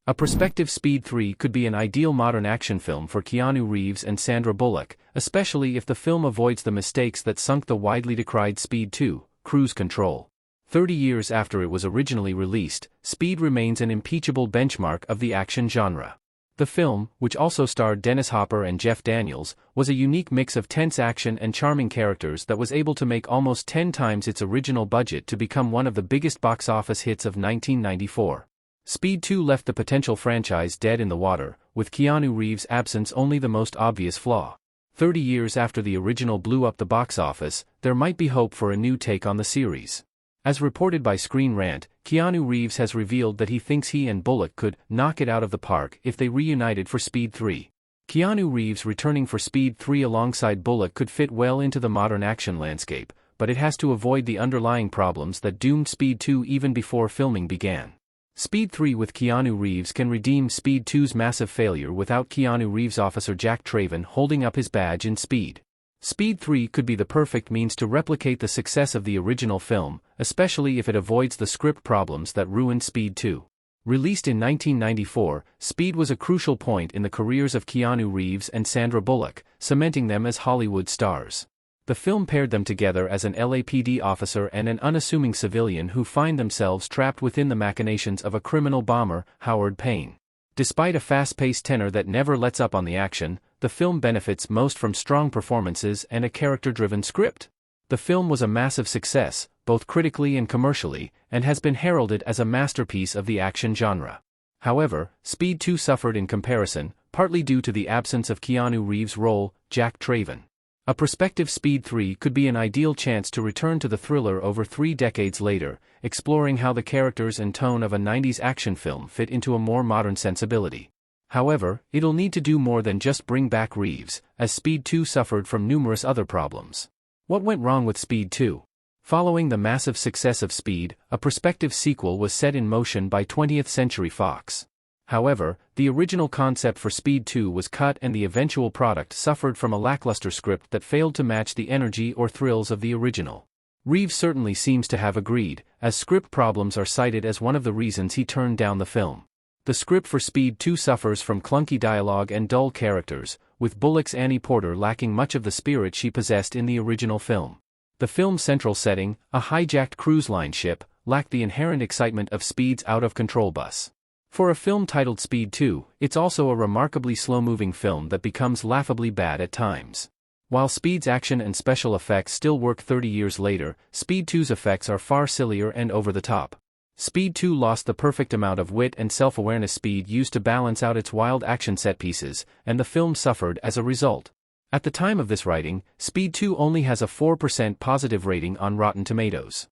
A prospective Speed 3 could be an ideal modern action film for Keanu Reeves and Sandra Bullock, especially if the film avoids the mistakes that sunk the widely decried Speed 2, Cruise Control. 30 years after it was originally released, Speed remains an impeachable benchmark of the action genre. The film, which also starred Dennis Hopper and Jeff Daniels, was a unique mix of tense action and charming characters that was able to make almost 10 times its original budget to become one of the biggest box office hits of 1994. Speed 2 left the potential franchise dead in the water, with Keanu Reeves' absence only the most obvious flaw. 30 years after the original blew up the box office, there might be hope for a new take on the series. As reported by Screen Rant, Keanu Reeves has revealed that he thinks he and Bullock could knock it out of the park if they reunited for Speed 3. Keanu Reeves returning for Speed 3 alongside Bullock could fit well into the modern action landscape, but it has to avoid the underlying problems that doomed Speed 2 even before filming began. Speed 3 with Keanu Reeves can redeem Speed 2's massive failure without Keanu Reeves' officer Jack Traven holding up his badge in Speed. Speed 3 could be the perfect means to replicate the success of the original film, especially if it avoids the script problems that ruined Speed 2. Released in 1994, Speed was a crucial point in the careers of Keanu Reeves and Sandra Bullock, cementing them as Hollywood stars. The film paired them together as an LAPD officer and an unassuming civilian who find themselves trapped within the machinations of a criminal bomber, Howard Payne. Despite a fast-paced tenor that never lets up on the action, the film benefits most from strong performances and a character-driven script. The film was a massive success, both critically and commercially, and has been heralded as a masterpiece of the action genre. However, Speed 2 suffered in comparison, partly due to the absence of Keanu Reeves' role, Jack Traven. A prospective Speed 3 could be an ideal chance to return to the thriller over 3 decades later, exploring how the characters and tone of a 90s action film fit into a more modern sensibility. However, it'll need to do more than just bring back Reeves, as Speed 2 suffered from numerous other problems. What went wrong with Speed 2? Following the massive success of Speed, a prospective sequel was set in motion by 20th Century Fox. However, the original concept for Speed 2 was cut and the eventual product suffered from a lackluster script that failed to match the energy or thrills of the original. Reeves certainly seems to have agreed, as script problems are cited as one of the reasons he turned down the film. The script for Speed 2 suffers from clunky dialogue and dull characters, with Bullock's Annie Porter lacking much of the spirit she possessed in the original film. The film's central setting, a hijacked cruise line ship, lacked the inherent excitement of Speed's out-of-control bus. For a film titled Speed 2, it's also a remarkably slow-moving film that becomes laughably bad at times. While Speed's action and special effects still work 30 years later, Speed 2's effects are far sillier and over the top. Speed 2 lost the perfect amount of wit and self-awareness Speed used to balance out its wild action set pieces, and the film suffered as a result. At the time of this writing, Speed 2 only has a 4% positive rating on Rotten Tomatoes.